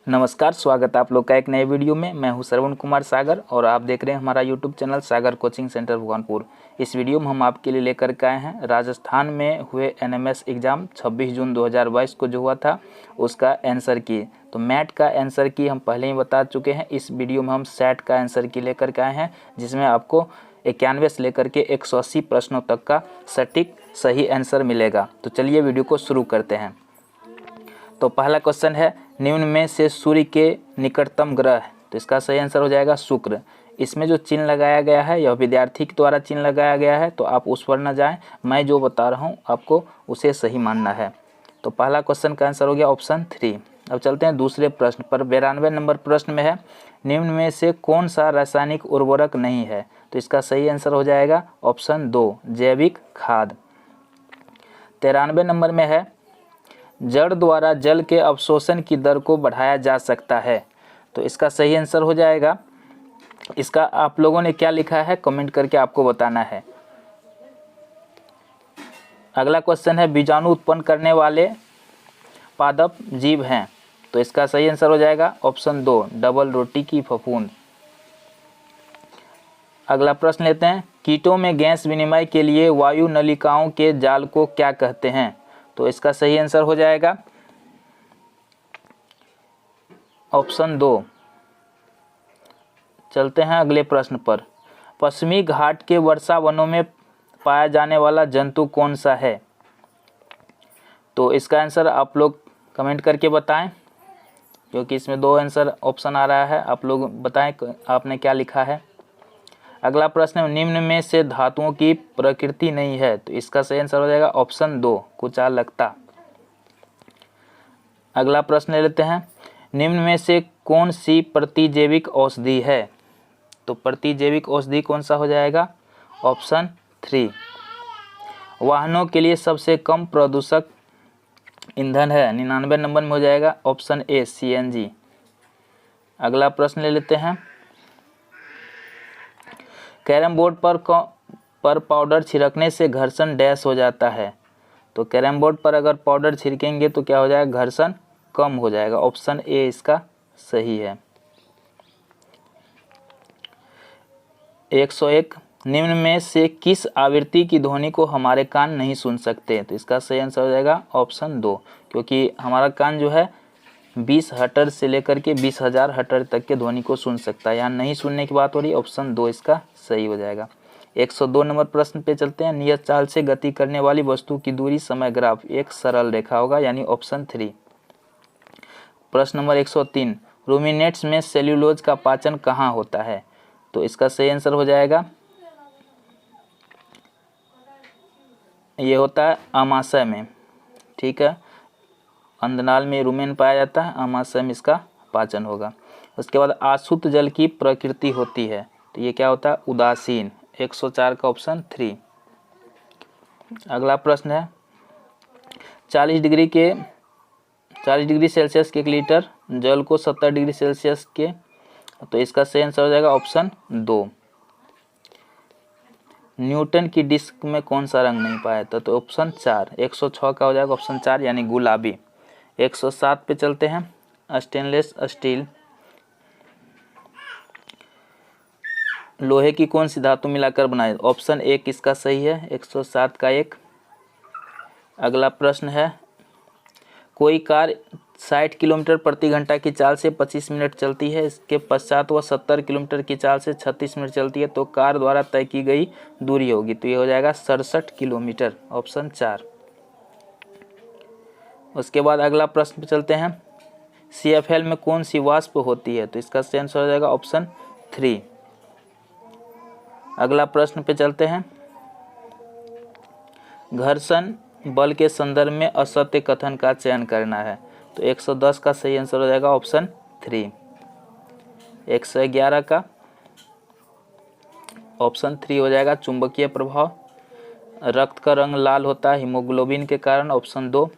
नमस्कार, स्वागत है आप लोग का एक नए वीडियो में। मैं हूं श्रवण कुमार सागर और आप देख रहे हैं हमारा यूट्यूब चैनल सागर कोचिंग सेंटर भगवानपुर। इस वीडियो में हम आपके लिए लेकर के आए हैं राजस्थान में हुए एनएमएस एग्ज़ाम 26 जून 2022 को जो हुआ था उसका आंसर की। तो मैट का आंसर की हम पहले ही बता चुके हैं। इस वीडियो में हम सेट का आंसर की लेकर के आए हैं, जिसमें आपको 91 से लेकर के 180 प्रश्नों तक का सटीक सही आंसर मिलेगा। तो चलिए वीडियो को शुरू करते हैं। तो पहला क्वेश्चन है, निम्न में से सूर्य के निकटतम ग्रह, तो इसका सही आंसर हो जाएगा शुक्र। इसमें जो चिन्ह लगाया गया है यह विद्यार्थी के द्वारा चिन्ह लगाया गया है, तो आप उस पर न जाएं, मैं जो बता रहा हूं आपको उसे सही मानना है। तो पहला क्वेश्चन का आंसर हो गया ऑप्शन 3। अब चलते हैं दूसरे प्रश्न पर। 92 नंबर प्रश्न में है, निम्न में से कौन सा रासायनिक उर्वरक नहीं है, तो इसका सही आंसर हो जाएगा ऑप्शन 2 जैविक खाद। 93 नंबर में है, जड़ द्वारा जल के अवशोषण की दर को बढ़ाया जा सकता है, तो इसका सही आंसर हो जाएगा, इसका आप लोगों ने क्या लिखा है कमेंट करके आपको बताना है। अगला क्वेश्चन है, बीजाणु उत्पन्न करने वाले पादप जीव हैं, तो इसका सही आंसर हो जाएगा ऑप्शन 2 डबल रोटी की फफूंद। अगला प्रश्न लेते हैं, कीटों में गैस विनिमय के लिए वायु नलिकाओं के जाल को क्या कहते हैं, तो इसका सही आंसर हो जाएगा ऑप्शन 2। चलते हैं अगले प्रश्न पर। पश्चिमी घाट के वर्षा वनों में पाया जाने वाला जंतु कौन सा है, तो इसका आंसर आप लोग कमेंट करके बताएं, क्योंकि इसमें 2 आंसर ऑप्शन आ रहा है। आप लोग बताएं आपने क्या लिखा है। अगला प्रश्न है, निम्न में से धातुओं की प्रकृति नहीं है, तो इसका सही आंसर हो जाएगा ऑप्शन 2 कुचालकता। अगला प्रश्न ले लेते हैं, निम्न में से कौन सी प्रतिजैविक औषधि है, तो प्रतिजैविक औषधि कौन सा हो जाएगा ऑप्शन 3। वाहनों के लिए सबसे कम प्रदूषक ईंधन है, 99 नंबर में हो जाएगा ऑप्शन ए CNG। अगला प्रश्न ले लेते हैं, कैरम बोर्ड पर पाउडर छिड़कने से घर्षण डैश हो जाता है, तो कैरम बोर्ड पर अगर पाउडर छिड़केंगे तो क्या हो जाएगा घर्षण कम हो जाएगा, ऑप्शन ए इसका सही है। 101, निम्न में से किस आवृत्ति की ध्वनि को हमारे कान नहीं सुन सकते, तो इसका सही आंसर हो जाएगा ऑप्शन 2, क्योंकि हमारा कान जो है 20 हर्ट्ज से लेकर के 20,000 हर्ट्ज तक के ध्वनि को सुन सकता है। यहाँ नहीं सुनने की बात हो रही है, ऑप्शन 2 इसका सही हो जाएगा। 102 नंबर प्रश्न पे चलते हैं, नियत चाल से गति करने वाली वस्तु की दूरी समय ग्राफ एक सरल रेखा होगा, यानी ऑप्शन 3। प्रश्न नंबर 103, रूमिनेट्स में सेल्यूलोज का पाचन कहाँ होता है, तो इसका सही आंसर हो जाएगा, ये होता है आमाशय में। ठीक है, अंधनाल में रूमेन पाया जाता है, आमाशय में इसका पाचन होगा। उसके बाद आशुत जल की प्रकृति होती है, तो ये क्या होता है उदासीन, 104 का ऑप्शन 3। अगला प्रश्न है, 40 डिग्री सेल्सियस के 1 लीटर जल को 70 डिग्री सेल्सियस के, तो इसका सही आंसर हो जाएगा ऑप्शन 2। न्यूटन की डिस्क में कौन सा रंग नहीं पाया था, तो ऑप्शन 4, 106 का हो जाएगा ऑप्शन 4 यानी गुलाबी। 107 पे चलते हैं, स्टेनलेस स्टील लोहे की कौन सी धातु मिलाकर बनाए, ऑप्शन 1 इसका सही है, 107 का 1। अगला प्रश्न है, कोई कार 60 किलोमीटर प्रति घंटा की चाल से 25 मिनट चलती है, इसके पश्चात वह 70 किलोमीटर की चाल से 36 मिनट चलती है, तो कार द्वारा तय की गई दूरी होगी, तो ये हो जाएगा 67 किलोमीटर, ऑप्शन 4। उसके बाद अगला प्रश्न पे चलते हैं, CFL में कौन सी वाष्प होती है, तो इसका सही आंसर हो जाएगा ऑप्शन 3। अगला प्रश्न पे चलते हैं, घर्षण बल के संदर्भ में असत्य कथन का चयन करना है, तो 110 का सही आंसर हो जाएगा ऑप्शन 3। 111 का ऑप्शन 3 हो जाएगा चुंबकीय प्रभाव। रक्त का रंग लाल होता है हीमोग्लोबिन के कारण, ऑप्शन 2।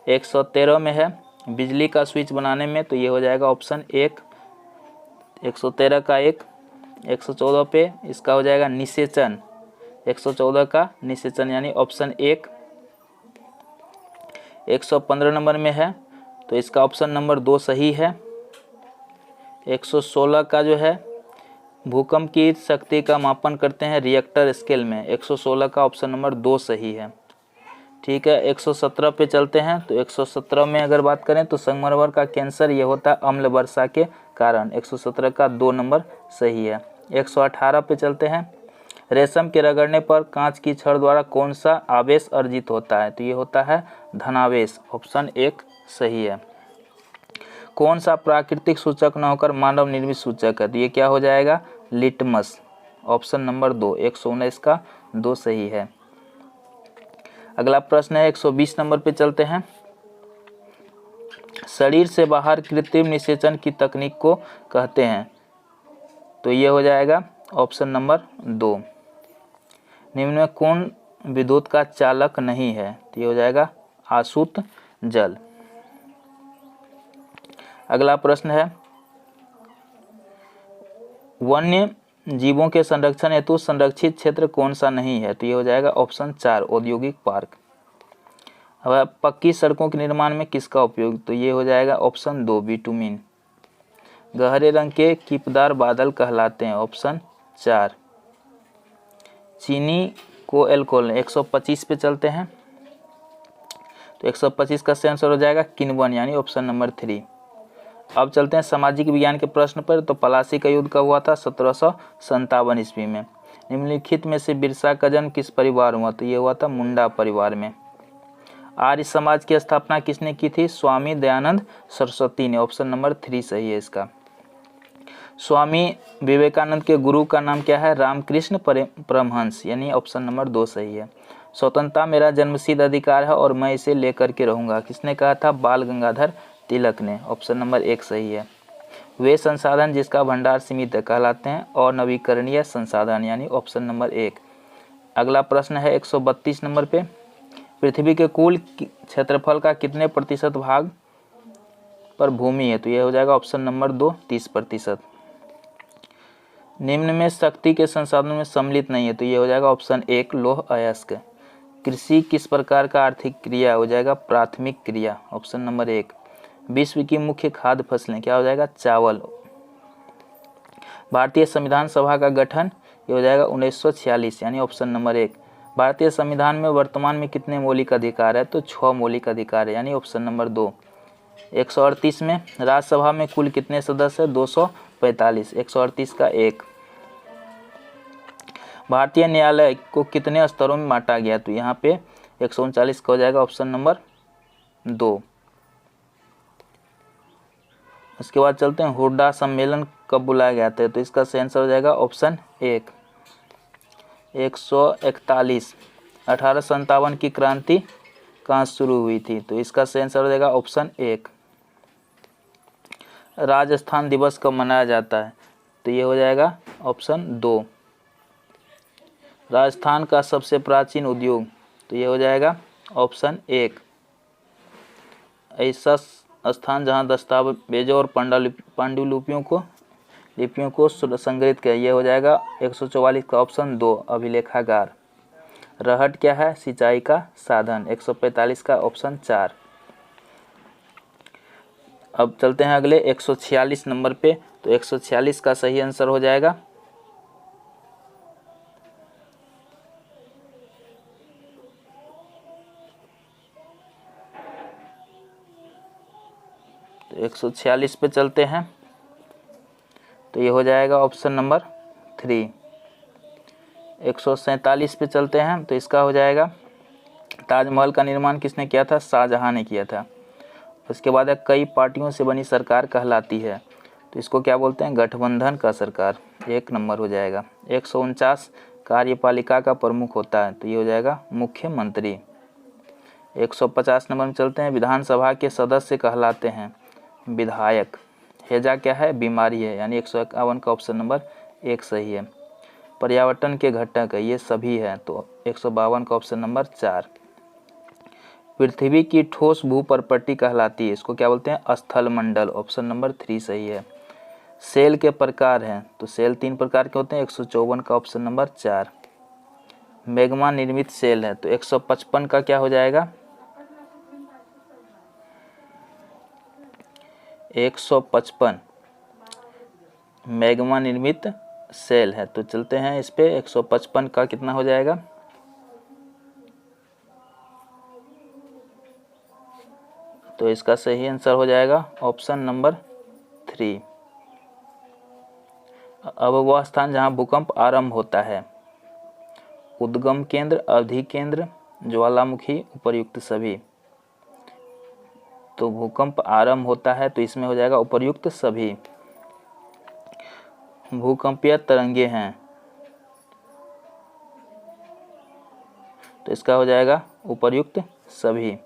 113 में है बिजली का स्विच बनाने में, तो ये हो जाएगा ऑप्शन 1, 113 का 1। 114 पे इसका हो जाएगा निषेचन, 114 का निषेचन यानी ऑप्शन 1। 115 नंबर में है, तो इसका ऑप्शन नंबर 2 सही है। 116 का जो है भूकंप की शक्ति का मापन करते हैं रिएक्टर स्केल में, 116 का ऑप्शन नंबर 2 सही है। ठीक है, 117 पे चलते हैं। तो 117 में अगर बात करें तो संगमरमर का कैंसर ये होता है अम्ल वर्षा के कारण, 117 का 2 नंबर सही है। 118 पे चलते हैं। रेशम के रगड़ने पर कांच की छड़ द्वारा कौन सा आवेश अर्जित होता है? तो ये होता है धनावेश, ऑप्शन 1 सही है। कौन सा प्राकृतिक सूचक न होकर मानव निर्मित सूचक है? तो ये क्या हो जाएगा? लिटमस, ऑप्शन नंबर 2, 119 का 2 सही है। अगला प्रश्न है 120 नंबर पे चलते हैं। शरीर से बाहर कृत्रिम निषेचन की तकनीक को कहते हैं? तो ये हो जाएगा ऑप्शन नंबर 2। निम्न में कौन विद्युत का चालक नहीं है? तो ये हो जाएगा आसुत जल। अगला प्रश्न है वन्य जीवों के संरक्षण हेतु संरक्षित क्षेत्र कौन सा नहीं है? तो ये हो जाएगा ऑप्शन 4 औद्योगिक पार्क। अब पक्की सड़कों के निर्माण में किसका उपयोग? तो ये हो जाएगा ऑप्शन 2 बिटुमिन। गहरे रंग के कीपदार बादल कहलाते हैं, ऑप्शन 4। चीनी को एल्कोहल, 125 पे चलते हैं। तो 125 का सही आंसर हो जाएगा किण्वन, यानी ऑप्शन नंबर 3। अब चलते हैं सामाजिक विज्ञान के प्रश्न पर। तो पलासी का युद्ध कब हुआ था? 1757 ईस्वी में। निम्नलिखित में से बिरसा का जन्म किस परिवार में हुआ? तो ये हुआ था मुंडा परिवार में। आर्य समाज की स्थापना किसने की थी? स्वामी दयानंद सरस्वती ने, ऑप्शन नंबर 3 सही है इसका। स्वामी विवेकानंद के गुरु का नाम क्या है? रामकृष्ण परमहंस, यानी ऑप्शन नंबर 2 सही है। स्वतंत्रता मेरा जन्मसिद्ध अधिकार है और मैं इसे लेकर के रहूंगा, किसने कहा था? बाल गंगाधर तिलक ने, ऑप्शन नंबर 1 सही है। वे संसाधन जिसका भंडार सीमित है कहलाते हैं अनवीकरणीय संसाधन, यानी ऑप्शन नंबर 1। अगला प्रश्न है 132 नंबर पे। पृथ्वी के कुल क्षेत्रफल का कितने प्रतिशत भाग पर भूमि है? तो यह हो जाएगा ऑप्शन नंबर 2 30%। निम्न में शक्ति के संसाधनों में सम्मिलित नहीं है? तो यह हो जाएगा ऑप्शन 1 लौह अयस्क। कृषि किस प्रकार का आर्थिक क्रिया हो जाएगा? प्राथमिक क्रिया, ऑप्शन नंबर 1। विश्व की मुख्य खाद्य फसलें क्या हो जाएगा? चावल। भारतीय संविधान सभा का गठन ये हो जाएगा 1946, यानी ऑप्शन नंबर 1। भारतीय संविधान में वर्तमान में कितने मौलिक अधिकार है? तो 6 मौलिक अधिकार है, यानी ऑप्शन नंबर 2। 138 में राज्यसभा में कुल कितने सदस्य है? 245, 138 का 1। भारतीय न्यायालय को कितने स्तरों में बांटा गया? तो यहाँ पे 139 का हो जाएगा ऑप्शन नंबर 2। उसके बाद चलते हैं हुड्डा सम्मेलन कब बुलाया गया था? तो इसका सही आंसर हो जाएगा ऑप्शन 1 141। 1857 की क्रांति कहाँ शुरू हुई थी? तो इसका सही आंसर हो जाएगा ऑप्शन 1। राजस्थान दिवस कब मनाया जाता है? तो ये हो जाएगा ऑप्शन 2। राजस्थान का सबसे प्राचीन उद्योग? तो ये हो जाएगा ऑप्शन 1। ऐसा स्थान जहां दस्तावेजों और पांडुलिपियों को संग्रहित किया, ये हो जाएगा 144 का ऑप्शन 2 अभिलेखागार। रहट क्या है? सिंचाई का साधन, 145 का ऑप्शन 4। अब चलते हैं अगले 146 नंबर पे। तो 146 का सही आंसर हो जाएगा तो 146 पे चलते हैं। तो ये हो जाएगा ऑप्शन नंबर 3। 147 पे चलते हैं। तो इसका हो जाएगा ताजमहल का निर्माण किसने किया था? शाहजहां ने किया था। उसके बाद है कई पार्टियों से बनी सरकार कहलाती है? तो इसको क्या बोलते हैं? गठबंधन का सरकार, 1 नंबर हो जाएगा। 149 कार्यपालिका का प्रमुख होता है? तो ये हो जाएगा मुख्यमंत्री। 150 नंबर में चलते हैं। विधानसभा के सदस्य कहलाते हैं विधायक। हैजा क्या है? बीमारी है, यानी 151 का ऑप्शन नंबर 1 सही है। पर्यावरण के घटक है, ये सभी है, तो 152 का ऑप्शन नंबर 4। पृथ्वी की ठोस भूपर्पट्टी कहलाती है? इसको क्या बोलते हैं? स्थल मंडल, ऑप्शन नंबर 3 सही है। सेल के प्रकार हैं? तो सेल 3 प्रकार के होते हैं, 154 का ऑप्शन नंबर 4। मैग्मा निर्मित सेल है? तो 155 का क्या हो जाएगा? 155 मैग्मा निर्मित सेल है। तो चलते हैं इस पे, 155 का कितना हो जाएगा, तो इसका सही आंसर हो जाएगा ऑप्शन नंबर 3। अब वह स्थान जहां भूकंप आरंभ होता है, उद्गम केंद्र, अवधि केंद्र, ज्वालामुखी, उपर्युक्त सभी। तो भूकंप आरंभ होता है तो इसमें हो जाएगा उपर्युक्त सभी। भूकंपीय तरंगे हैं तो इसका हो जाएगा उपर्युक्त सभी।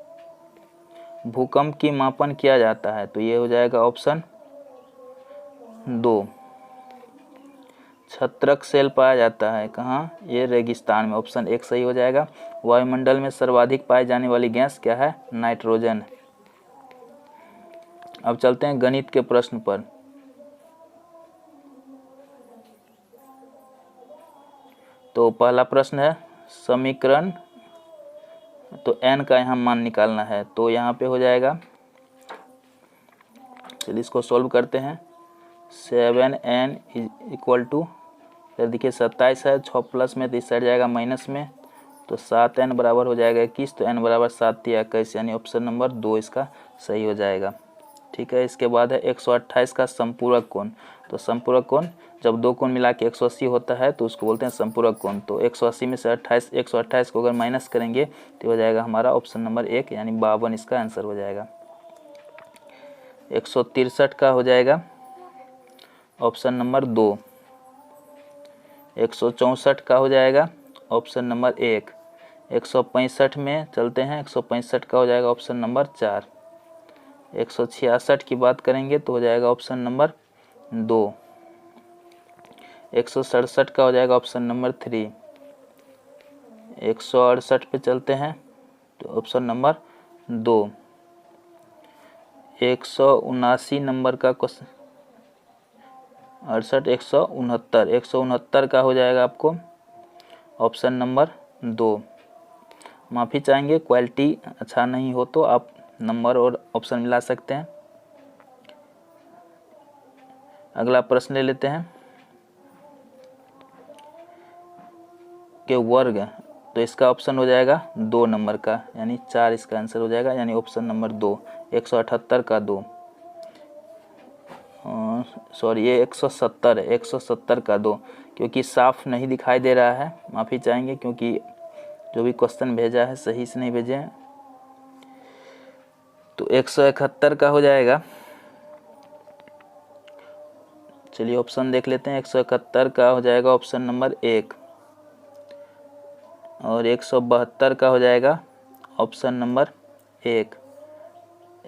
भूकंप की मापन किया जाता है तो ये हो जाएगा ऑप्शन 2। छत्रक सेल पाया जाता है कहाँ, ये रेगिस्तान में, ऑप्शन 1 सही हो जाएगा। वायुमंडल में सर्वाधिक पाई जाने वाली गैस क्या है, नाइट्रोजन। अब चलते हैं गणित के प्रश्न पर। तो पहला प्रश्न है समीकरण, तो n का यहाँ मान निकालना है, तो यहाँ पे हो जाएगा, चलिए इसको सॉल्व करते हैं। 7n इक्वल टू, देखिए 27 है, 6 प्लस में तो इस साइड जाएगा माइनस में, तो 7n बराबर हो जाएगा 21, तो n बराबर 7 या 21, यानी ऑप्शन नंबर 2 इसका सही हो जाएगा। ठीक है, इसके बाद है 128 का संपूरक कोण। तो संपूरक कोण जब दो कोण मिला के 180 होता है तो उसको बोलते हैं संपूरक कोण। तो 180 में से 128 को अगर माइनस करेंगे तो हो जाएगा हमारा ऑप्शन नंबर 1, यानी 52 इसका आंसर हो जाएगा। 163 का हो जाएगा ऑप्शन नंबर 2। 164 का हो जाएगा ऑप्शन नंबर 1। 165 में चलते हैं, 165 का हो जाएगा ऑप्शन नंबर 4। 166 की बात करेंगे तो हो जाएगा ऑप्शन नंबर 2। 167 का हो जाएगा ऑप्शन नंबर 3। 168 पे चलते हैं तो ऑप्शन नंबर 2। 179 नंबर का क्वेश्चन, 169 169 का हो जाएगा आपको ऑप्शन नंबर 2। माफ़ी चाहेंगे, क्वालिटी अच्छा नहीं हो तो आप नंबर और ऑप्शन मिला सकते हैं। अगला प्रश्न ले लेते हैं के वर्ग, तो इसका ऑप्शन हो जाएगा 2 नंबर का, यानी 4 इसका आंसर हो जाएगा, यानी ऑप्शन नंबर 2। 178 का 2, सॉरी ये 170 है, 170 का 2, क्योंकि साफ नहीं दिखाई दे रहा है, माफ़ी चाहेंगे, क्योंकि जो भी क्वेश्चन भेजा है सही से नहीं भेजे हैं। तो 171 का हो जाएगा, चलिए ऑप्शन देख लेते हैं। 171 का हो जाएगा ऑप्शन नंबर 1, और 172 का हो जाएगा ऑप्शन नंबर 1।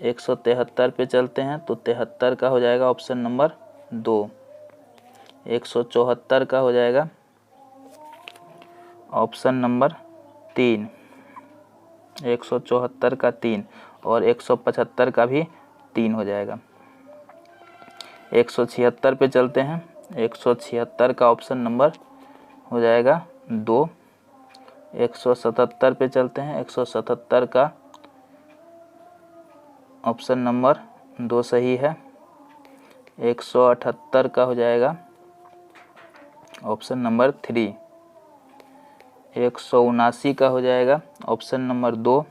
173 पे चलते हैं तो 73 का हो जाएगा ऑप्शन नंबर 2। 174 का हो जाएगा ऑप्शन नंबर 3। 174 का 3, और 175 का भी 3 हो जाएगा। 176 पे चलते हैं, 176 का ऑप्शन नंबर हो जाएगा 2। 177 पे चलते हैं, 177 का ऑप्शन नंबर 2 सही है। 178 का हो जाएगा ऑप्शन नंबर 3। 179 का हो जाएगा ऑप्शन नंबर 2,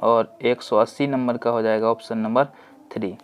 और 180 नंबर का हो जाएगा ऑप्शन नंबर 3।